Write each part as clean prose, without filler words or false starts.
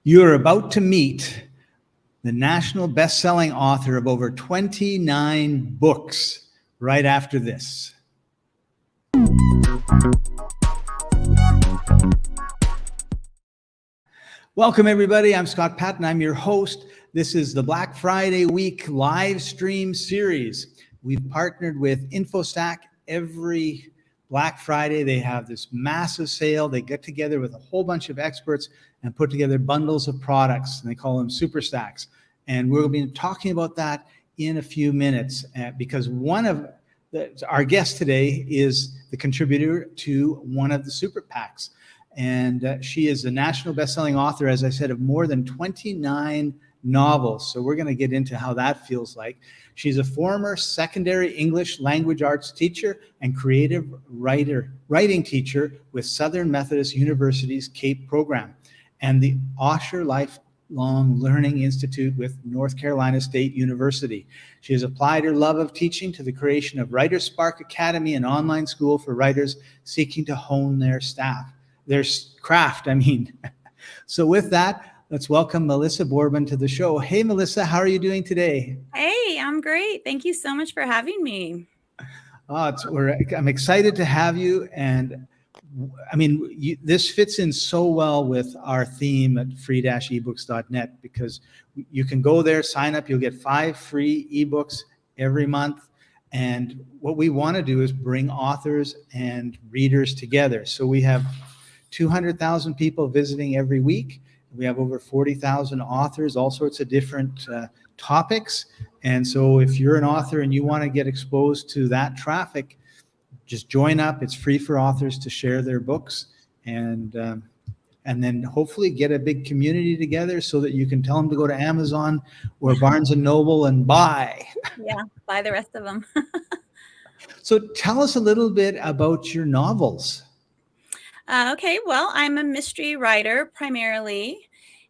You are about to meet the national best-selling author of over 29 books right after this. Welcome, everybody. I'm Scott Patton. I'm your host. This is the Black Friday week live stream series. We've partnered with InfoStack. Every Black Friday, they have this massive sale. They get together with a whole bunch of experts and put together bundles of products, and they call them super stacks. And we'll be talking about that in a few minutes because one of our guests today is the contributor to one of the super packs. And she is a national best-selling author, as I said, of more than 29 novels. So we're going to get into how that feels like. She's a former secondary English language arts teacher and creative writing teacher with Southern Methodist University's CAPE program and the Osher Lifelong Learning Institute with North Carolina State University. She has applied her love of teaching to the creation of WriterSpark Academy, an online school for writers seeking to hone their craft. So with that, let's welcome Melissa Bourbon to the show. Hey, Melissa, how are you doing today? Hey, I'm great. Thank you so much for having me. I'm excited to have you. And this fits in so well with our theme at free-ebooks.net because you can go there, sign up, you'll get 5 free ebooks every month. And what we want to do is bring authors and readers together. So we have 200,000 people visiting every week. We have over 40,000 authors, all sorts of different topics. And so if you're an author and you want to get exposed to that traffic, just join up. It's free for authors to share their books and then hopefully get a big community together so that you can tell them to go to Amazon or Barnes & Noble and buy. Yeah, buy the rest of them. So tell us a little bit about your novels. Okay, well, I'm a mystery writer primarily,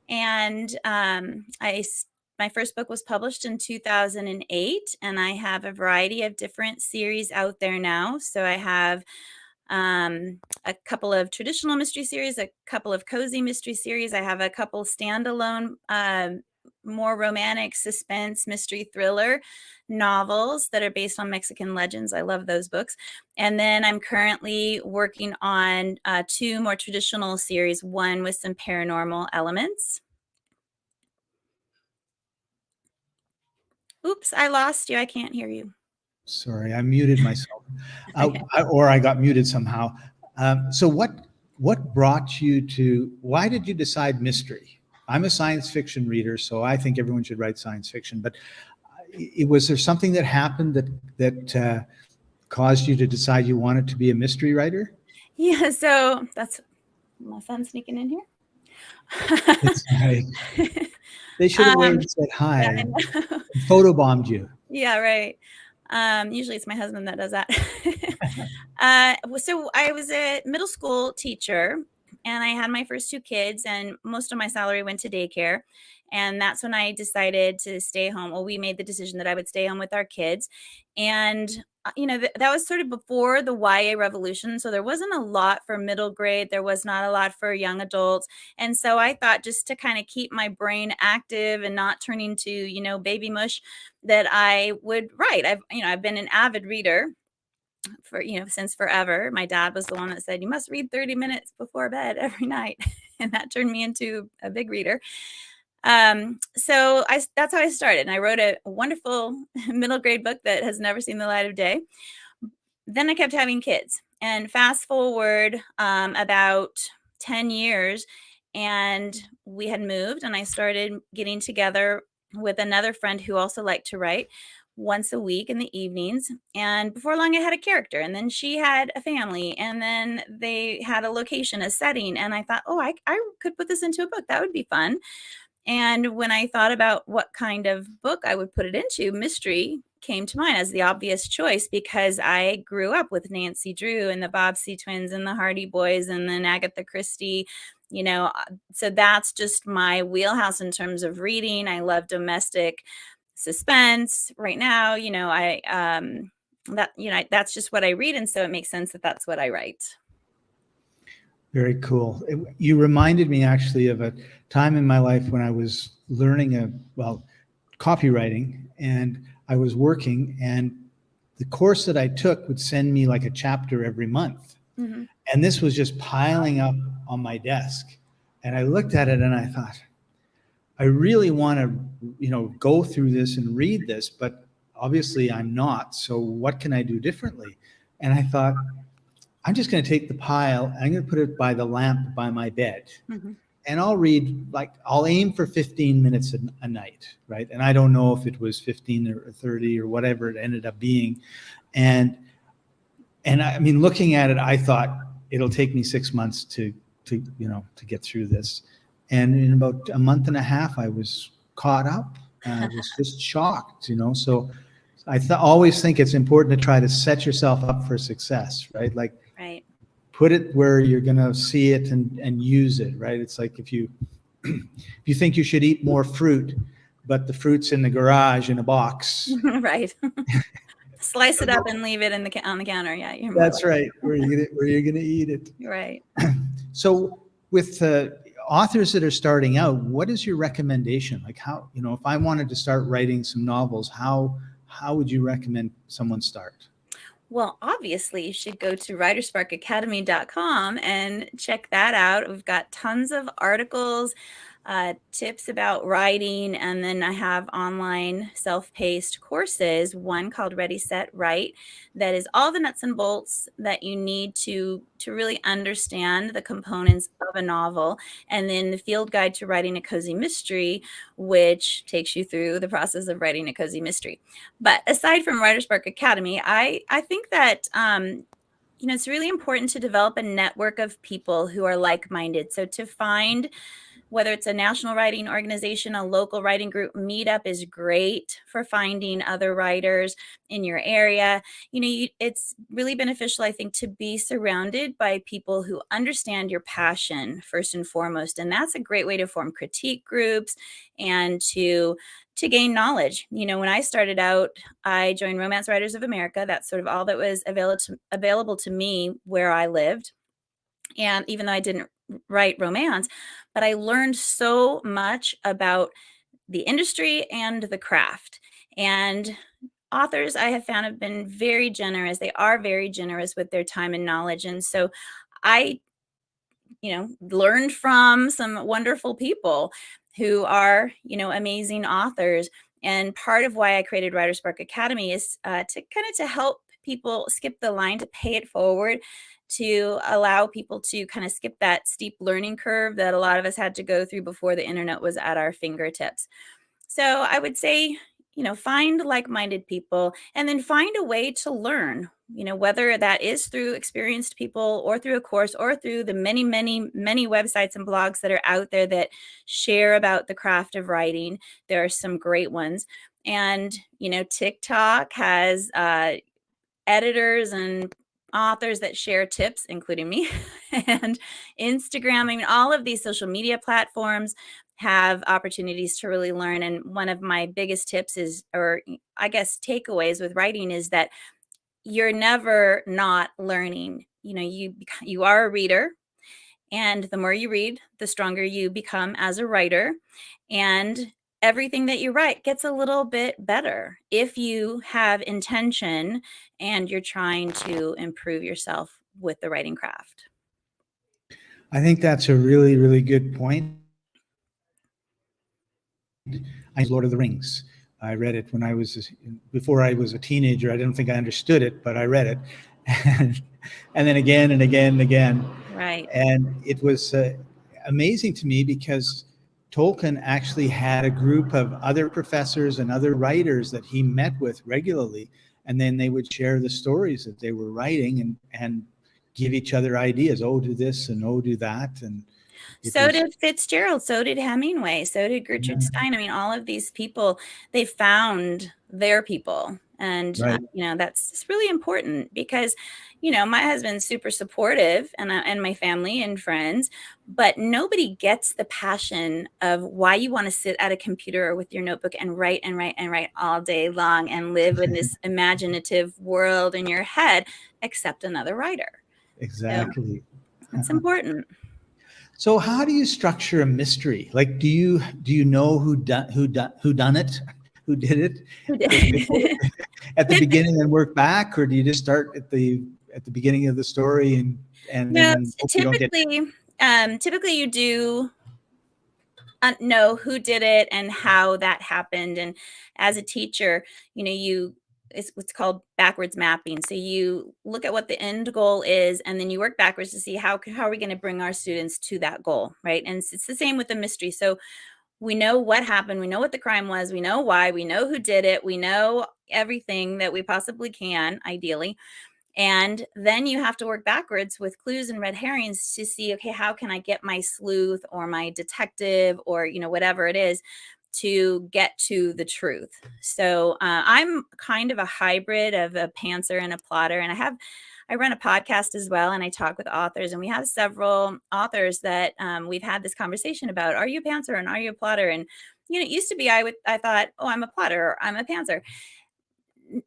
and my first book was published in 2008, and I have a variety of different series out there now. So I have a couple of traditional mystery series, a couple of cozy mystery series. I have a couple standalone, more romantic suspense mystery thriller novels that are based on Mexican legends. I love those books. And then I'm currently working on 2 more traditional series, one with some paranormal elements. Oops, I lost you. I can't hear you. Sorry, I muted myself. Okay. Or I got muted somehow. So what brought you to, why did you decide mystery? I'm a science fiction reader, so I think everyone should write science fiction. But was there something that happened that caused you to decide you wanted to be a mystery writer? Yeah, so that's my son sneaking in here. Right. They should have waited and said hi. Yeah, and photobombed you. Yeah, right. Usually it's my husband that does that. So I was a middle school teacher and I had my first 2 kids and most of my salary went to daycare. And that's when I decided to stay home. Well, we made the decision that I would stay home with our kids. And, that was sort of before the YA revolution. So there wasn't a lot for middle grade. There was not a lot for young adults. And so I thought just to kind of keep my brain active and not turn into, baby mush, that I would write. I've been an avid reader for, since forever. My dad was the one that said, you must read 30 minutes before bed every night. And that turned me into a big reader. So that's how I started. And I wrote a wonderful middle grade book that has never seen the light of day. Then I kept having kids and fast forward about 10 years and we had moved and I started getting together with another friend who also liked to write once a week in the evenings. And before long, I had a character and then she had a family and then they had a location, a setting. And I thought, oh, I could put this into a book. That would be fun. And when I thought about what kind of book I would put it into, mystery came to mind as the obvious choice because I grew up with Nancy Drew and the Bobbsey twins and the Hardy Boys and then Agatha Christie, so that's just my wheelhouse in terms of reading. I love domestic suspense right now. That's just what I read. And so it makes sense that that's what I write. Very cool. You reminded me actually of a time in my life when I was learning copywriting, and I was working, and the course that I took would send me like a chapter every month. Mm-hmm. And this was just piling up on my desk. And I looked at it and I thought, I really want to, go through this and read this, but obviously I'm not. So what can I do differently? And I thought, I'm just going to take the pile, I'm going to put it by the lamp by my bed. Mm-hmm. And I'll aim for 15 minutes a night, right? And I don't know if it was 15 or 30 or whatever it ended up being. And I mean, looking at it, I thought it'll take me 6 months to get through this. And in about a month and a half, I was caught up. And I was just shocked, So I always think it's important to try to set yourself up for success, right? Like, Right. put it where you're going to see it and use it, right? It's like if you think you should eat more fruit, but the fruit's in the garage in a box. Right. Slice it up and leave it on the counter. Yeah, That's right. Where you're going to eat it. Right. So with authors that are starting out, what is your recommendation? Like how, if I wanted to start writing some novels, how would you recommend someone start? Well, obviously, you should go to WriterSparkAcademy.com and check that out. We've got tons of articles, tips about writing, and then I have online self-paced courses, one called Ready, Set, Write, that is all the nuts and bolts that you need to really understand the components of a novel, and then the field guide to writing a cozy mystery, which takes you through the process of writing a cozy mystery. But aside from WriterSpark Academy, I think that it's really important to develop a network of people who are like-minded. So to find, whether it's a national writing organization, a local writing group, Meetup is great for finding other writers in your area. It's really beneficial, I think, to be surrounded by people who understand your passion first and foremost. And that's a great way to form critique groups and to gain knowledge. When I started out, I joined Romance Writers of America. That's sort of all that was available to me where I lived. And even though I didn't write romance, but I learned so much about the industry and the craft. And authors, I have found, have been very generous. They are very generous with their time and knowledge. And so I, learned from some wonderful people who are, amazing authors. And part of why I created WriterSpark Academy is to help people skip the line, to pay it forward, to allow people to kind of skip that steep learning curve that a lot of us had to go through before the internet was at our fingertips. So I would say, find like-minded people and then find a way to learn, whether that is through experienced people or through a course or through the many, many, many websites and blogs that are out there that share about the craft of writing. There are some great ones. And, TikTok has editors and authors that share tips, including me, and Instagram. I mean, all of these social media platforms have opportunities to really learn. And one of my biggest tips is, or I guess takeaways with writing, is that you're never not learning. You are a reader, and the more you read, the stronger you become as a writer. And everything that you write gets a little bit better if you have intention and you're trying to improve yourself with the writing craft. I think that's a really, really good point. Lord of the Rings. I read it before I was a teenager. I didn't think I understood it, but I read it. And then again and again and again. Right. And it was amazing to me because Tolkien actually had a group of other professors and other writers that he met with regularly. And then they would share the stories that they were writing and give each other ideas. Oh, do this and oh, do that. And so did Fitzgerald. So did Hemingway. So did Gertrude Stein. I mean, all of these people, they found their people. And, right. That's really important because, my husband's super supportive and my family and friends, but nobody gets the passion of why you want to sit at a computer or with your notebook and write and write and write all day long and live in this imaginative world in your head, except another writer. Exactly. It's important. So how do you structure a mystery? Like, do you know who done it, who did it Who did? at the beginning and work back, or do you just start at the beginning of the story and No, then hope you don't get? typically you do know who did it and how that happened. And as a teacher, it's what's called backwards mapping. So you look at what the end goal is, and then you work backwards to see how are we going to bring our students to that goal, right? And it's the same with the mystery. So we know what happened, we know what the crime was, we know why, we know who did it, we know everything that we possibly can, ideally. And then you have to work backwards with clues and red herrings to see, okay, how can I get my sleuth or my detective or, whatever it is to get to the truth. So I'm kind of a hybrid of a pantser and a plotter. And I run a podcast as well, and I talk with authors, and we have several authors that we've had this conversation about, are you a pantser and are you a plotter? And, it used to be I thought, oh, I'm a plotter or I'm a pantser.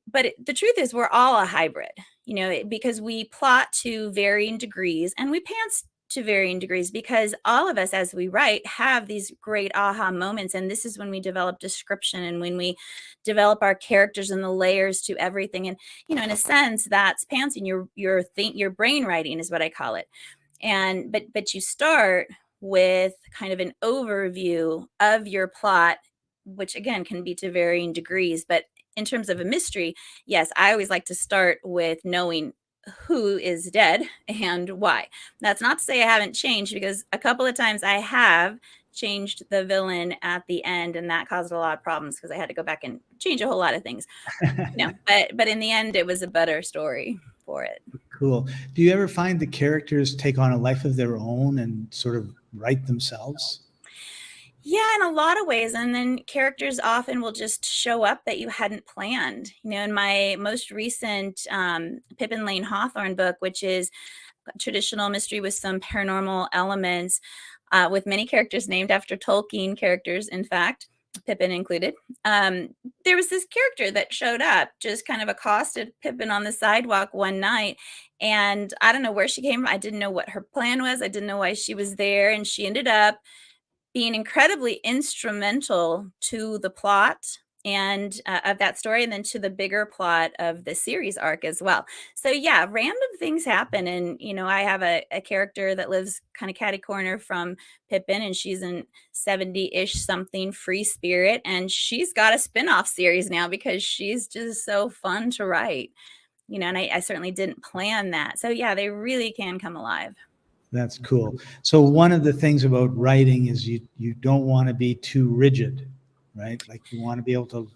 But the truth is we're all a hybrid, because we plot to varying degrees and we pants to varying degrees, because all of us, as we write, have these great aha moments. And this is when we develop description and when we develop our characters and the layers to everything. And, in a sense, that's pantsing, your brain writing is what I call it. And, but you start with kind of an overview of your plot, which again can be to varying degrees. But in terms of a mystery, yes, I always like to start with knowing who is dead and why. That's not to say I haven't changed, because a couple of times I have changed the villain at the end, and that caused a lot of problems because I had to go back and change a whole lot of things. But in the end, it was a better story for it. Cool. Do you ever find the characters take on a life of their own and sort of write themselves? Yeah, in a lot of ways. And then characters often will just show up that you hadn't planned. In my most recent Pippin Lane Hawthorne book, which is a traditional mystery with some paranormal elements, with many characters named after Tolkien characters, in fact, Pippin included. There was this character that showed up, just kind of accosted Pippin on the sidewalk one night. And I don't know where she came from. I didn't know what her plan was. I didn't know why she was there. And she ended up being incredibly instrumental to the plot and of that story, and then to the bigger plot of the series arc as well. So yeah, random things happen. And, I have a character that lives kind of catty corner from Pippin, and she's in 70-ish something free spirit. And she's got a spin-off series now because she's just so fun to write, and I certainly didn't plan that. So yeah, they really can come alive. That's cool. So one of the things about writing is you don't want to be too rigid, right? Like you want to be able to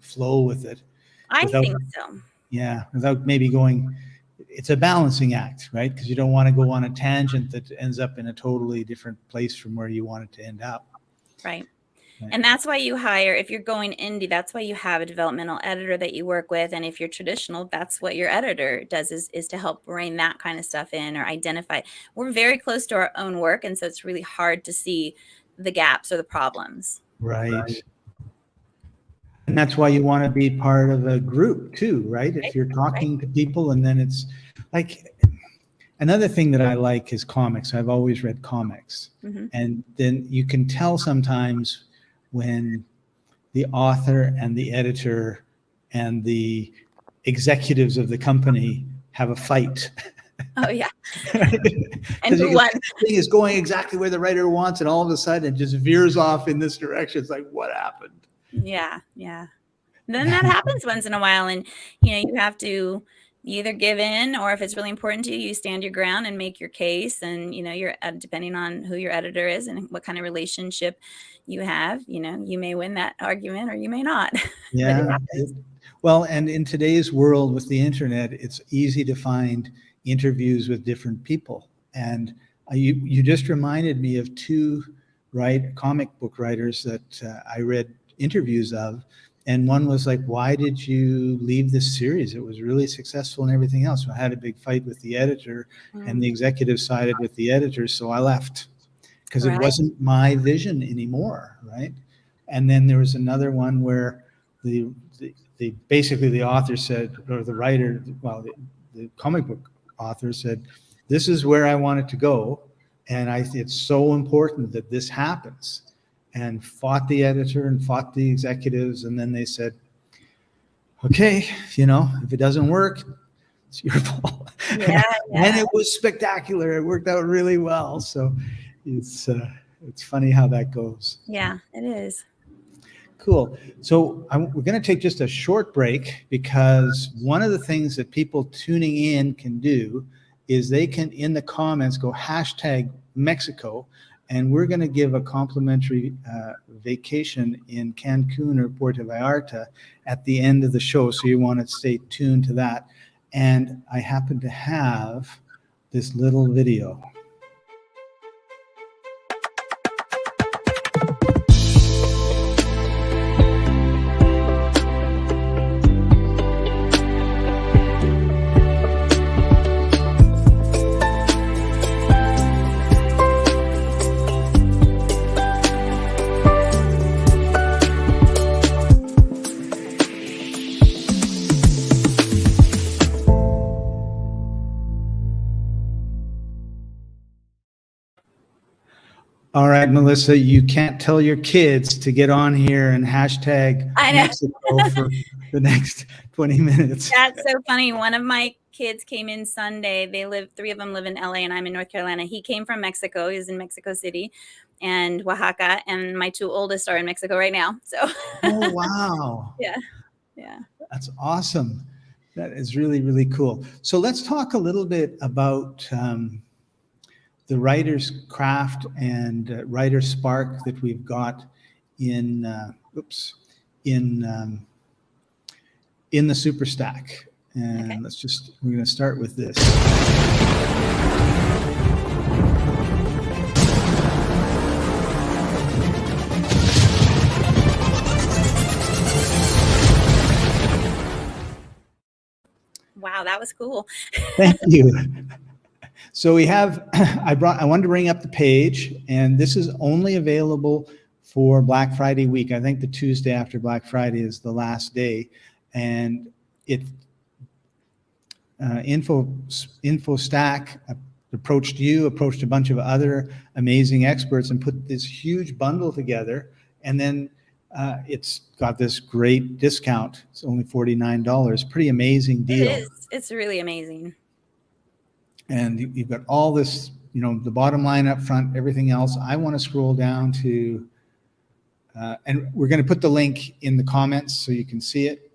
flow with it. I think so. Yeah, without maybe going, it's a balancing act, right? Because you don't want to go on a tangent that ends up in a totally different place from where you want it to end up. Right. And that's why you hire, if you're going indie, that's why you have a developmental editor that you work with. And if you're traditional, that's what your editor does, is to help rein that kind of stuff in or identify. We're very close to our own work, and so it's really hard to see the gaps or the problems. Right. And that's why you want to be part of a group too, right? If you're talking to people, and then it's like, another thing that I like is comics. I've always read comics. Mm-hmm. And then you can tell sometimes when the author and the editor and the executives of the company have a fight. Oh yeah. And who won? The thing is going exactly where the writer wants, and all of a sudden it just veers off in this direction. It's like, what happened? Yeah. Then that happens once in a while, and you have to either give in, or if it's really important to you, you stand your ground and make your case. And you're depending on who your editor is and what kind of relationship you have, you may win that argument or you may not. Yeah. Well, and in today's world with the internet, it's easy to find interviews with different people. And you just reminded me of two comic book writers that I read interviews of. And one was like, why did you leave this series? It was really successful and everything else. So I had a big fight with the editor, and the executive sided with the editor. So I left because it wasn't my vision anymore. Right. And then there was another one where basically the author said, or the writer, well, the comic book author said, this is where I want it to go. And it's so important that this happens. And fought the editor and fought the executives. And then they said, okay, if it doesn't work, it's your fault. Yeah, And it was spectacular. It worked out really well. So it's funny how that goes. Yeah, it is. Cool. So we're going to take just a short break, because one of the things that people tuning in can do is they can, in the comments, go #Mexico, and we're going to give a complimentary vacation in Cancun or Puerto Vallarta at the end of the show. So you want to stay tuned to that. And I happen to have this little video. All right, Melissa, you can't tell your kids to get on here and #Mexico for the next 20 minutes. That's so funny. One of my kids came in Sunday. 3 of them live in LA and I'm in North Carolina. He came from Mexico. He was in Mexico City and Oaxaca. And my 2 oldest are in Mexico right now. So. Oh, wow. Yeah. That's awesome. That is really, really cool. So let's talk a little bit about the writer's craft and WriterSpark that we've got in the Superstack. And okay. We're going to start with this. Wow, that was cool. Thank you. So we have, I wanted to bring up the page, and this is only available for Black Friday week. I think the Tuesday after Black Friday is the last day, and InfoStack approached a bunch of other amazing experts, and put this huge bundle together, and then it's got this great discount. It's only $49. Pretty amazing deal. It is. It's really amazing. And you've got all this, the bottom line up front, everything else. I want to scroll down to, and we're going to put the link in the comments so you can see it.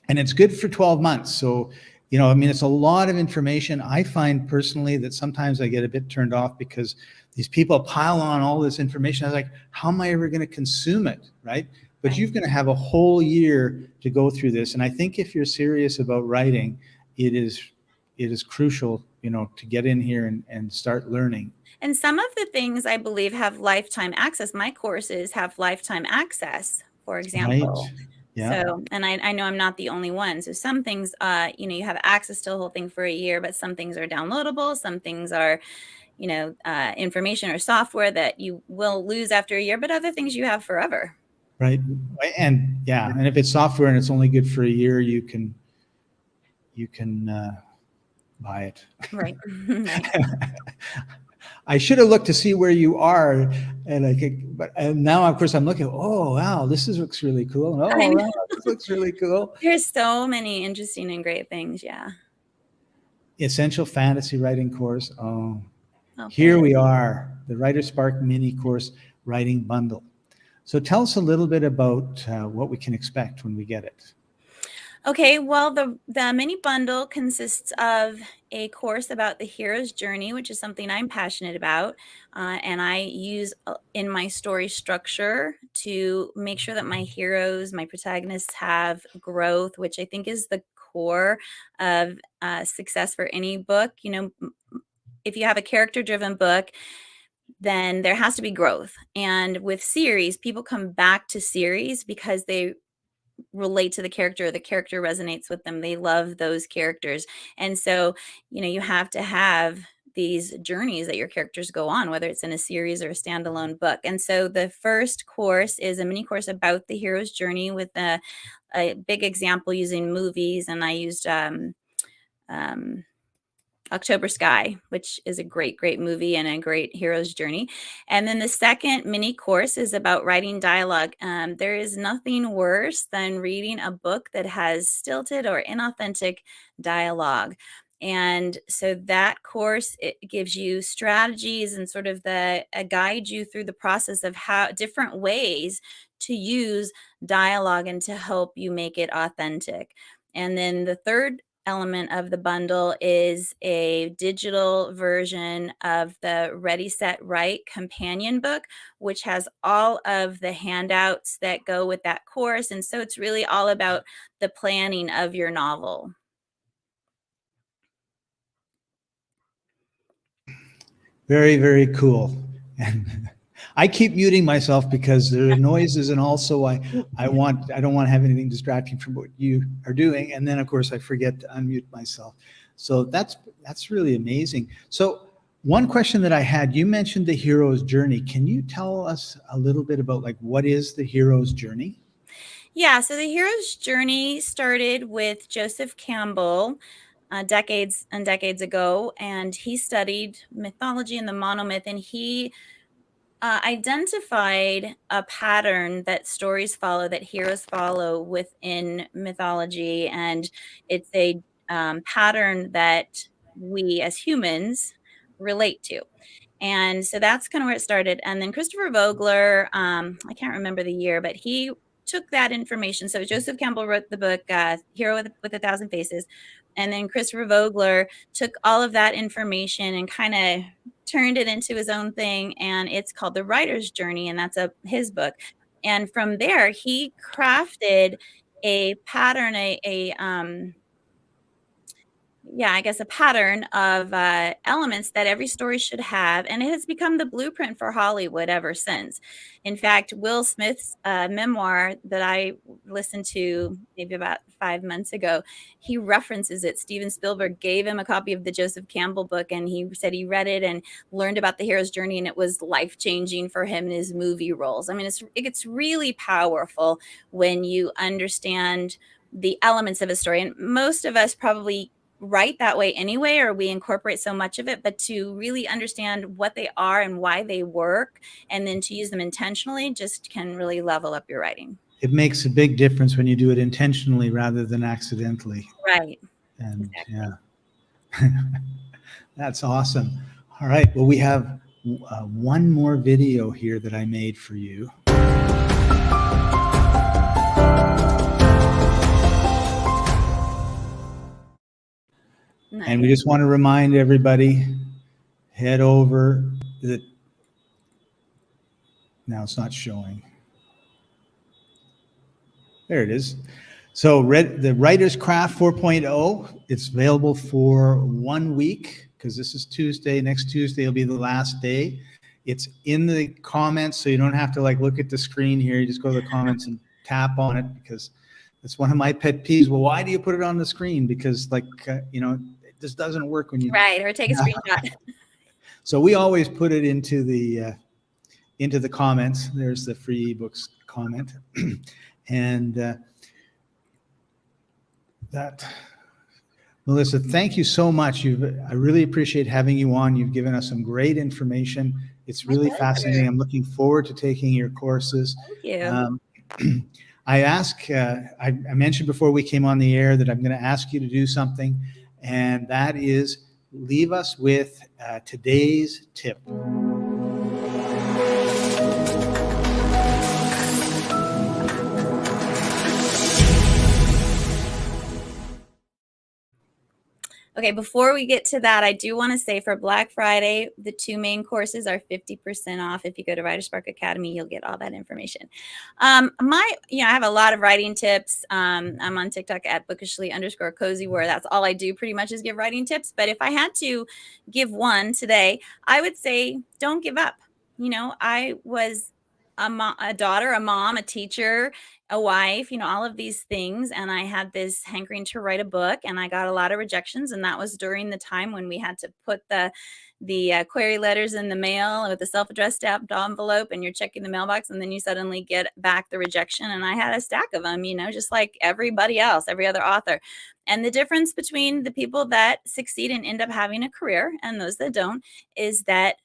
And it's good for 12 months. So, it's a lot of information. I find personally that sometimes I get a bit turned off because these people pile on all this information. I was like, how am I ever going to consume it, right? But you're going to have a whole year to go through this. And I think if you're serious about writing, it is crucial, to get in here and start learning. And some of the things I believe have lifetime access. My courses have lifetime access, for example. Right. Yeah. So, and I know I'm not the only one. So some things, you have access to the whole thing for a year, but some things are downloadable. Some things are, information or software that you will lose after a year, but other things you have forever. Right. And and if it's software and it's only good for a year, you can buy it. Right. I should have looked to see where you are, and now of course I'm looking. Oh wow, looks really cool. Oh wow, this looks really cool. There's so many interesting and great things. Yeah. Essential fantasy writing course. Okay. Here we are, the WriterSpark mini course writing bundle. So tell us a little bit about what we can expect when we get it. Okay, well, the mini bundle consists of a course about the hero's journey, which is something I'm passionate about. And I use in my story structure to make sure that my heroes, my protagonists have growth, which I think is the core of success for any book. If you have a character-driven book, then there has to be growth. And with series, people come back to series because they relate to the character resonates with them. They love those characters. And so, you have to have these journeys that your characters go on, whether it's in a series or a standalone book. And so the first course is a mini course about the hero's journey with a big example using movies. And I used October Sky, which is a great, great movie and a great hero's journey. And then the second mini course is about writing dialogue. There is nothing worse than reading a book that has stilted or inauthentic dialogue. And so that course, it gives you strategies and sort of guide you through the process of how different ways to use dialogue and to help you make it authentic. And then the third element of the bundle is a digital version of the Ready, Set, Write companion book, which has all of the handouts that go with that course. And so it's really all about the planning of your novel. Very, very cool. And I keep muting myself because there are noises, and also I don't want to have anything distracting from what you are doing. And then of course I forget to unmute myself. So that's really amazing. So one question that I had, you mentioned the hero's journey. Can you tell us a little bit about like what is the hero's journey? Yeah, so the hero's journey started with Joseph Campbell decades and decades ago, and he studied mythology and the monomyth, and he identified a pattern that stories follow, that heroes follow within mythology, and it's a pattern that we as humans relate to. And so that's kind of where it started. And then Christopher Vogler, I can't remember the year, but he took that information. So Joseph Campbell wrote the book Hero with a Thousand Faces. And then Christopher Vogler took all of that information and kind of turned it into his own thing. And it's called The Writer's Journey. And that's his book. And from there, he crafted a pattern, a pattern of elements that every story should have, and it has become the blueprint for Hollywood ever since. In fact, Will Smith's memoir that I listened to maybe about 5 months ago, he references it. Steven Spielberg gave him a copy of the Joseph Campbell book, and he said he read it and learned about the hero's journey, and it was life-changing for him in his movie roles. I mean, it gets really powerful when you understand the elements of a story, and most of us probably write that way anyway, or we incorporate so much of it, but to really understand what they are and why they work, and then to use them intentionally, just can really level up your writing. It makes a big difference when you do it intentionally rather than accidentally. Right. And exactly. Yeah, that's awesome. All right, well, we have one more video here that I made for you. Nice. And we just want to remind everybody, head over. Now it's not showing. There it is. So the Writer's Craft 4.0, it's available for 1 week because this is Tuesday. Next Tuesday will be the last day. It's in the comments, so you don't have to like look at the screen here. You just go to the comments and tap on it, because that's one of my pet peeves. Well, why do you put it on the screen? Because it just doesn't work when you or take a screenshot. So we always put it into the comments. There's the free eBooks comment. And Melissa, thank you so much. I really appreciate having you on. You've given us some great information. It's really fascinating. I'm looking forward to taking your courses. Thank you. I mentioned before we came on the air that I'm going to ask you to do something, and that is leave us with today's tip. Okay, before we get to that, I do want to say for Black Friday, the 2 main courses are 50% off. If you go to WriterSpark Academy, you'll get all that information. I have a lot of writing tips. I'm on TikTok at bookishly_cozy, where that's all I do pretty much is give writing tips. But if I had to give one today, I would say don't give up. I was a daughter, a mom, a teacher, a wife, all of these things. And I had this hankering to write a book, and I got a lot of rejections. And that was during the time when we had to put the query letters in the mail with a self-addressed stamped envelope, and you're checking the mailbox, and then you suddenly get back the rejection. And I had a stack of them, just like everybody else, every other author. And the difference between the people that succeed and end up having a career and those that don't is that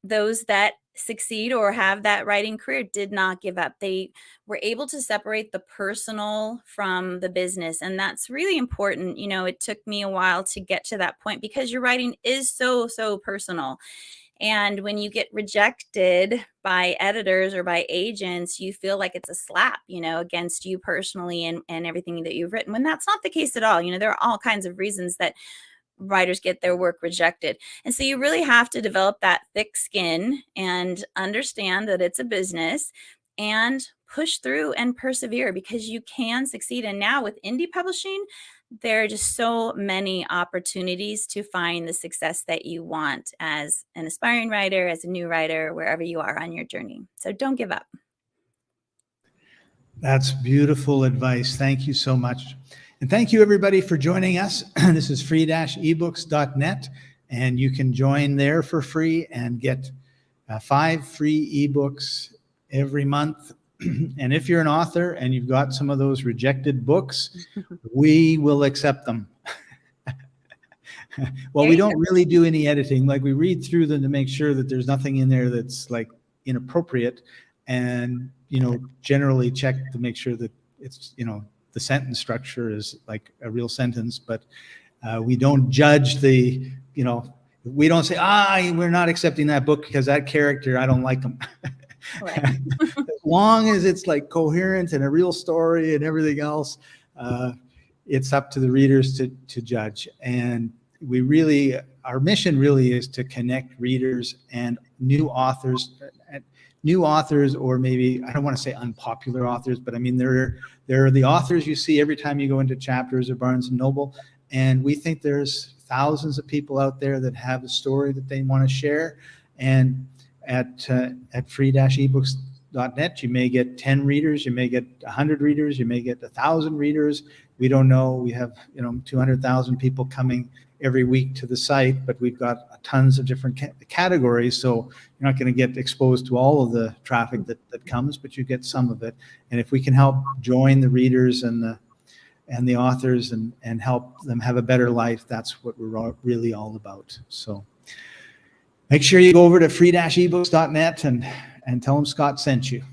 those that succeed or have that writing career did not give up. They were able to separate the personal from the business. And that's really important. It took me a while to get to that point, because your writing is so personal. And when you get rejected by editors or by agents, you feel like it's a slap, against you personally and everything that you've written, when that's not the case at all. There are all kinds of reasons that writers get their work rejected. And so you really have to develop that thick skin and understand that it's a business, and push through and persevere, because you can succeed. And now with indie publishing, there are just so many opportunities to find the success that you want as an aspiring writer, as a new writer, wherever you are on your journey. So don't give up. That's beautiful advice. Thank you so much. And thank you, everybody, for joining us. This is free-ebooks.net, and you can join there for free and get 5 free ebooks every month. And if you're an author and you've got some of those rejected books, we will accept them. Well, we don't really do any editing. Like, we read through them to make sure that there's nothing in there that's like inappropriate, and generally check to make sure that it's the sentence structure is like a real sentence. But we don't judge we don't say, we're not accepting that book because that character, I don't like them. Right. As long as it's like coherent and a real story and everything else, it's up to the readers to judge. And our mission really is to connect readers and new authors, or maybe, I don't want to say unpopular authors, but I mean, there are the authors you see every time you go into Chapters or Barnes & Noble. And we think there's thousands of people out there that have a story that they want to share. And at free-ebooks.net, you may get 10 readers, you may get 100 readers, you may get 1,000 readers. We don't know. We have 200,000 people coming every week to the site, but we've got tons of different categories. So you're not going to get exposed to all of the traffic that comes, but you get some of it. And if we can help join the readers and the authors and help them have a better life, that's what we're really all about. So make sure you go over to free-ebooks.net and tell them Scott sent you.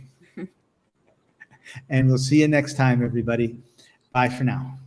And we'll see you next time, everybody. Bye for now.